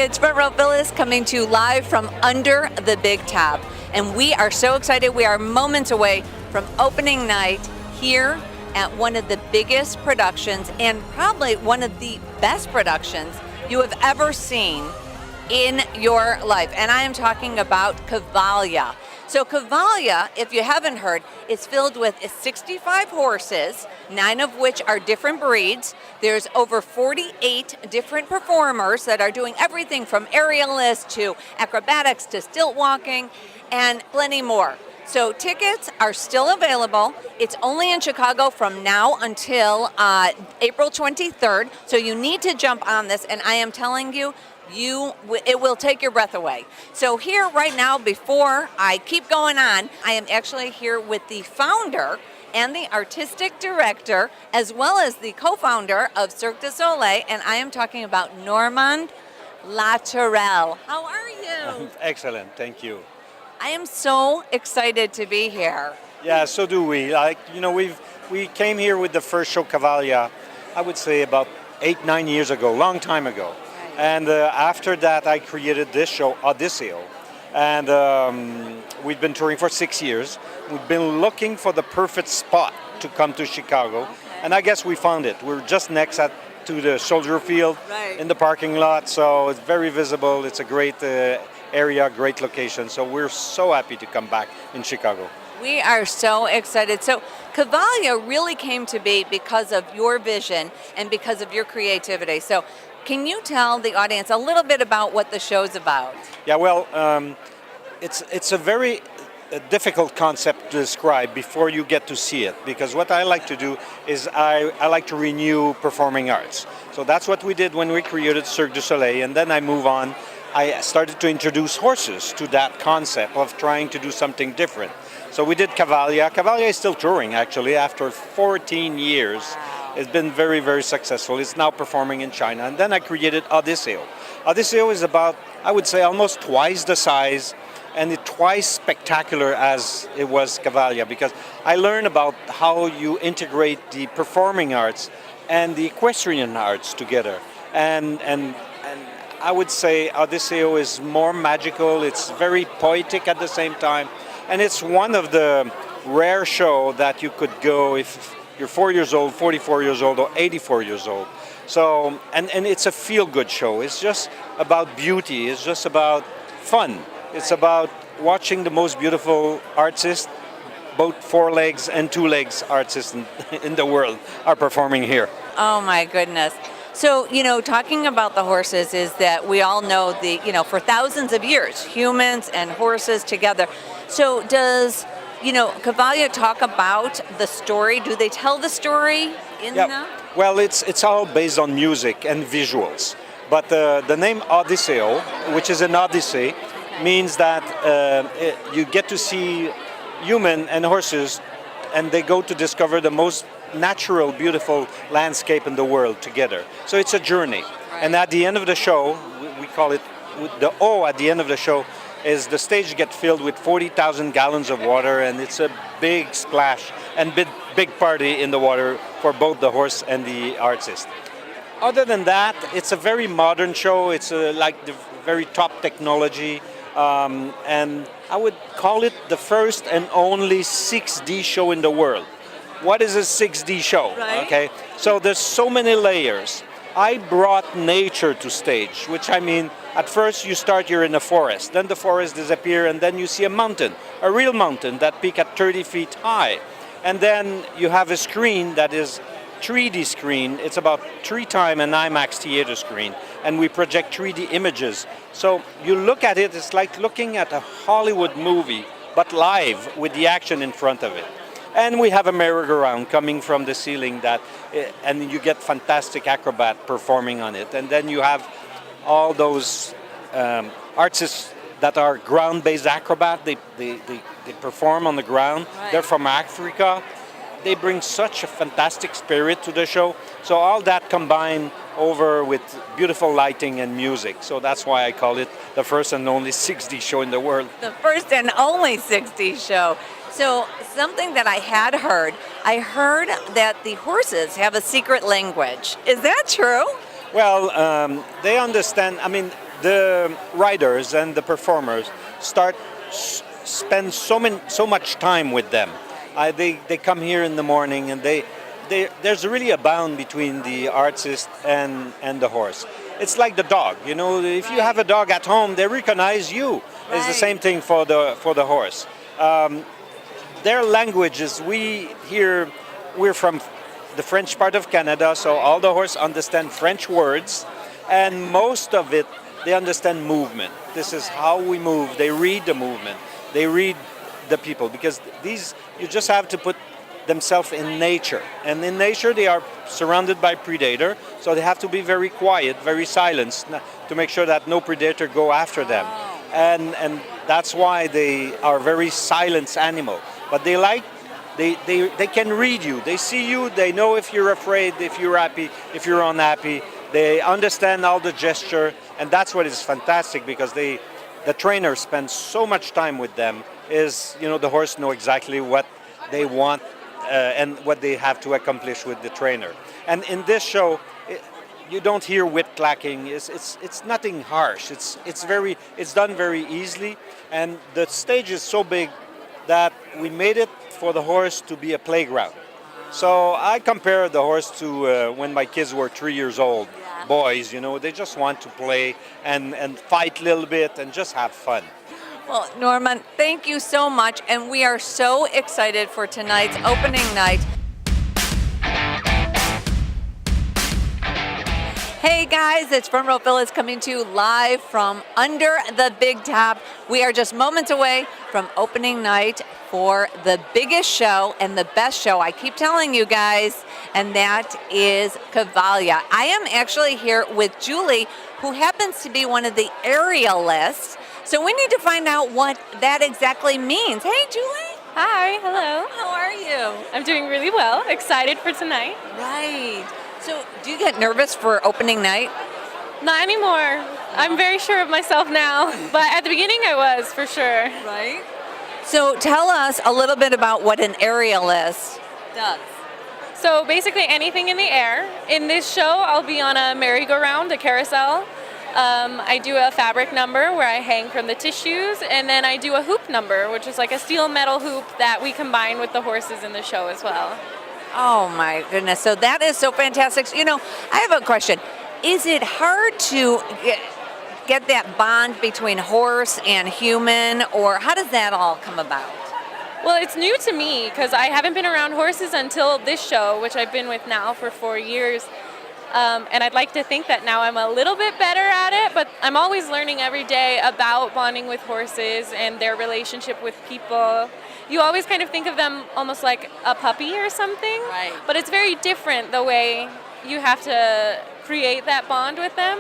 it's Front Row Phyllis coming to you live from under the big top. And we are so excited. We are moments away from opening night here at one of the biggest productions and probably one of the best productions you have ever seen in your life. And I am talking about Cavalia. So Cavalia, if you haven't heard, is filled with 65 horses, 9 of which are different breeds. There's over 48 different performers that are doing everything from aerialists to acrobatics to stilt walking and plenty more. So tickets are still available. It's only in Chicago from now until April 23rd. So you need to jump on this, and I am telling you, it will take your breath away. So here right now, before I keep going on, I am actually here with the founder and the artistic director, as well as the co-founder of Cirque du Soleil, and I am talking about Normand Latourelle. How are you? Excellent, thank you. I am so excited to be here. Yeah, so do we. We came here with the first show, Cavalia, I would say about 8-9 years ago, long time ago. And after that, I created this show, Odysseo. And we've been touring for 6 years. We've been looking for the perfect spot to come to Chicago. Okay. And I guess we found it. We're just next to the Soldier Field in the parking lot. So it's very visible. It's a great area, great location. So we're so happy to come back in Chicago. We are so excited. So Cavalia really came to be because of your vision and because of your creativity. So can you tell the audience a little bit about what the show's about? Yeah, well, it's a very difficult concept to describe before you get to see it, because what I like to do is I like to renew performing arts. So that's what we did when we created Cirque du Soleil, and then I move on. I started to introduce horses to that concept of trying to do something different. So we did Cavalia. Cavalia is still touring, actually, after 14 years. It's been very, very successful. It's now performing in China. And then I created Odysseo. Odysseo is about, I would say, almost twice the size and twice spectacular as it was Cavalia, because I learned about how you integrate the performing arts and the equestrian arts together. And I would say Odysseo is more magical. It's very poetic at the same time. And it's one of the rare shows that you could go if you're 4 years old, 44 years old, or 84 years old. So, and it's a feel-good show. It's just about beauty. It's just about fun. It's about watching the most beautiful artists, both 4 legs and 2 legs artists in the world are performing here. Oh my goodness. So, talking about the horses is that we all know for thousands of years, humans and horses together. So does Cavalia talk about the story? Do they tell the story in the? Well, it's all based on music and visuals. But the name Odysseo, which is an odyssey, means that you get to see human and horses, and they go to discover the most natural, beautiful landscape in the world together. So it's a journey. Right. And at the end of the show, we call it, the O at the end of the show, is the stage gets filled with 40,000 gallons of water, and it's a big splash and big party in the water for both the horse and the artist. Other than that, it's a very modern show. It's like the very top technology, and I would call it the first and only 6D show in the world. What is a 6D show? Right. Okay, so there's so many layers. I brought nature to stage, which I mean, at first you're in a forest, then the forest disappears, and then you see a mountain, a real mountain that peaks at 30 feet high. And then you have a screen that is 3D screen. It's about 3 times an IMAX theater screen, and we project 3D images. So you look at it, it's like looking at a Hollywood movie, but live with the action in front of it. And we have a merry-go-round coming from the ceiling and you get fantastic acrobat performing on it. And then you have all those artists that are ground-based acrobat. They perform on the ground. Right. They're from Africa. They bring such a fantastic spirit to the show. So all that combined over with beautiful lighting and music. So that's why I call it the first and only 6D show in the world. The first and only 6D show. So something that I heard that the horses have a secret language. Is that true? Well, they understand. I mean, the riders and the performers spend so much time with them. They come here in the morning, and there's really a bond between the artist and the horse. It's like the dog, you know. If you have a dog at home, they recognize you. Right. It's the same thing for the horse. Their languages, we're from the French part of Canada, so all the horse understand French words, and most of it they understand movement. This is how we move. They read the movement. They read the people, because you just have to put themselves in nature, and in nature they are surrounded by predator, so they have to be very quiet, very silent, to make sure that no predator go after them. And that's why they are very silent animal. But they can read you. They see you. They know if you're afraid, if you're happy, if you're unhappy. They understand all the gesture, and that's what is fantastic, because the trainer spends so much time with them. The horse know exactly what they want and what they have to accomplish with the trainer. And in this show, you don't hear whip clacking. It's nothing harsh. It's done very easily, and the stage is so big that we made it for the horse to be a playground. So I compare the horse to when my kids were 3 years old. Yeah. Boys, they just want to play and fight a little bit and just have fun. Well, Norman, thank you so much, and we are so excited for tonight's opening night. Hey guys, it's Front Row Phyllis coming to you live from under the big tab. We are just moments away from opening night for the biggest show and the best show, I keep telling you guys, and that is Cavalia. I am actually here with Julie, who happens to be one of the aerialists. So we need to find out what that exactly means. Hey, Julie. Hi, hello. How are you? I'm doing really well. Excited for tonight. Right. So do you get nervous for opening night? Not anymore. I'm very sure of myself now, but at the beginning I was, for sure. Right. So tell us a little bit about what an aerialist does. So basically anything in the air. In this show, I'll be on a merry-go-round, a carousel. I do a fabric number where I hang from the tissues, and then I do a hoop number, which is like a steel metal hoop that we combine with the horses in the show as well. Oh my goodness, so that is so fantastic. I have a question. Is it hard to get that bond between horse and human, or how does that all come about? Well, it's new to me because I haven't been around horses until this show, which I've been with now for 4 years. And I'd like to think that now I'm a little bit better at it, but I'm always learning every day about bonding with horses and their relationship with people. You always kind of think of them almost like a puppy or something, right. But it's very different the way you have to create that bond with them.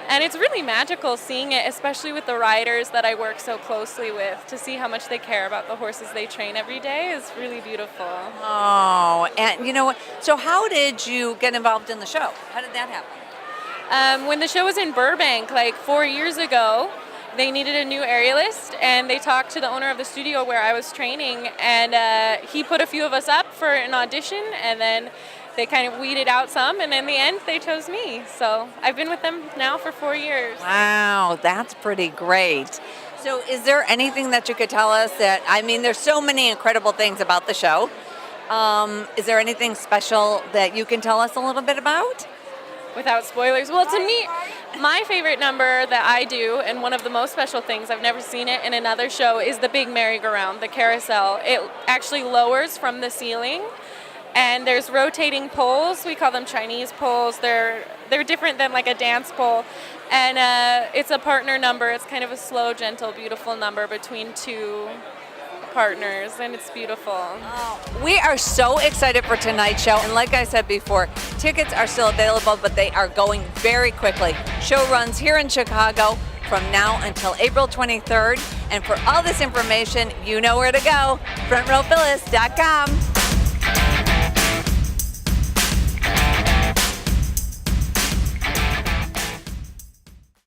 And it's really magical seeing it, especially with the riders that I work so closely with, to see how much they care about the horses they train every day is really beautiful. Oh, and you know what? So how did you get involved in the show? How did that happen? When the show was in Burbank, like 4 years ago, they needed a new aerialist, and they talked to the owner of the studio where I was training, and he put a few of us up for an audition, and then they kind of weeded out some, and in the end, they chose me. So I've been with them now for 4 years. Wow, that's pretty great. So is there anything that you could tell us there's so many incredible things about the show. Is there anything special that you can tell us a little bit about? Without spoilers. Well, to me, my favorite number that I do, and one of the most special things, I've never seen it in another show, is the big merry-go-round, the carousel. It actually lowers from the ceiling. And there's rotating poles. We call them Chinese poles. They're different than like a dance pole. And it's a partner number. It's kind of a slow, gentle, beautiful number between two partners, and it's beautiful. Oh, we are so excited for tonight's show. And like I said before, tickets are still available, but they are going very quickly. Show runs here in Chicago from now until April 23rd. And for all this information, you know where to go, frontrowphyllis.com.